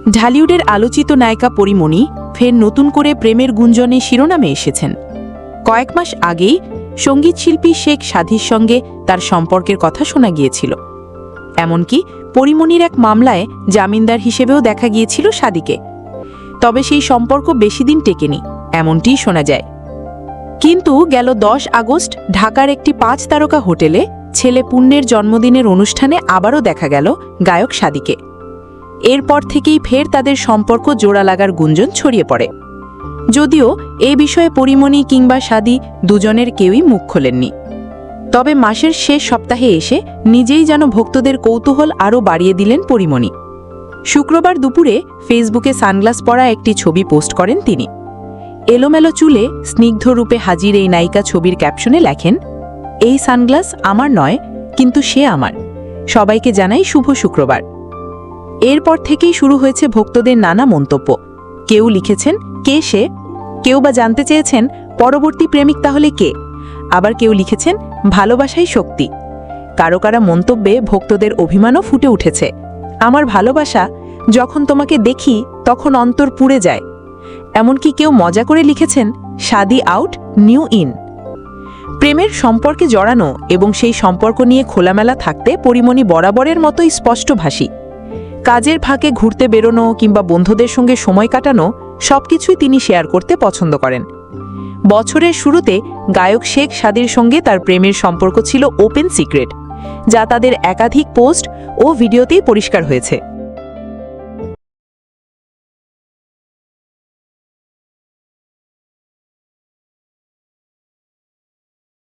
ঢালিউডের আলোচিত নায়িকা পরীমণি ফের নতুন করে প্রেমের গুঞ্জনে শিরোনামে এসেছেন। কয়েক মাস আগেই সঙ্গীতশিল্পী শেখ সাদির সঙ্গে তার সম্পর্কের কথা শোনা গিয়েছিল। এমনকি পরীমণির এক মামলায় জামিনদার হিসেবেও দেখা গিয়েছিল সাদিকে। তবে সেই সম্পর্ক বেশি দিন টেকেনি, এমনটিই শোনা যায়। কিন্তু গেল 10 আগস্ট ঢাকার একটি 5 তারকা হোটেলে ছেলে পুণ্যের জন্মদিনের অনুষ্ঠানে আবারও দেখা গেল গায়ক সাদিকে। এরপর থেকেই ফের তাদের সম্পর্ক জোড়া লাগার গুঞ্জন ছড়িয়ে পড়ে। যদিও এ বিষয়ে পরীমণি কিংবা সাদি দুজনের কেউই মুখ খোলেননি। তবে মাসের শেষ সপ্তাহে এসে নিজেই যেন ভক্তদের কৌতূহল আরও বাড়িয়ে দিলেন পরীমণি। শুক্রবার দুপুরে ফেসবুকে সানগ্লাস পরা একটি ছবি পোস্ট করেন তিনি। এলোমেলো চুলে স্নিগ্ধ রূপে হাজির এই নায়িকা ছবির ক্যাপশনে লেখেন, এই সানগ্লাস আমার নয়, কিন্তু সে আমার। সবাইকে জানাই শুভ শুক্রবার। এরপর থেকেই শুরু হয়েছে ভক্তদের নানা মন্তব্য। কেউ লিখেছেন কে সে, কেউ বা জানতে চেয়েছেন পরবর্তী প্রেমিক তাহলে কে, আবার কেউ লিখেছেন ভালোবাসাই শক্তি। কারো কারো মন্তব্যে ভক্তদের অভিমানও ফুটে উঠেছে, আমার ভালোবাসা, যখন তোমাকে দেখি তখন অন্তর পুড়ে যায়। এমনকি কেউ মজা করে লিখেছেন শাদি আউট নিউ ইন। প্রেমের সম্পর্কে জড়ানো এবং সেই সম্পর্ক নিয়ে খোলামেলা থাকতে পরীমণি বরাবরের মতোই স্পষ্টভাষী। কাজের ফাঁকে ঘুরতে বেরোনো কিংবা বন্ধুদের সঙ্গে সময় কাটানো সবকিছুই তিনি শেয়ার করতে পছন্দ করেন। বছরের শুরুতে গায়ক শেখ সাদির সঙ্গে তার প্রেমের সম্পর্ক ছিল ওপেন সিক্রেট, যা তাদের একাধিক পোস্ট ও ভিডিওতেই পরিষ্কার হয়েছে।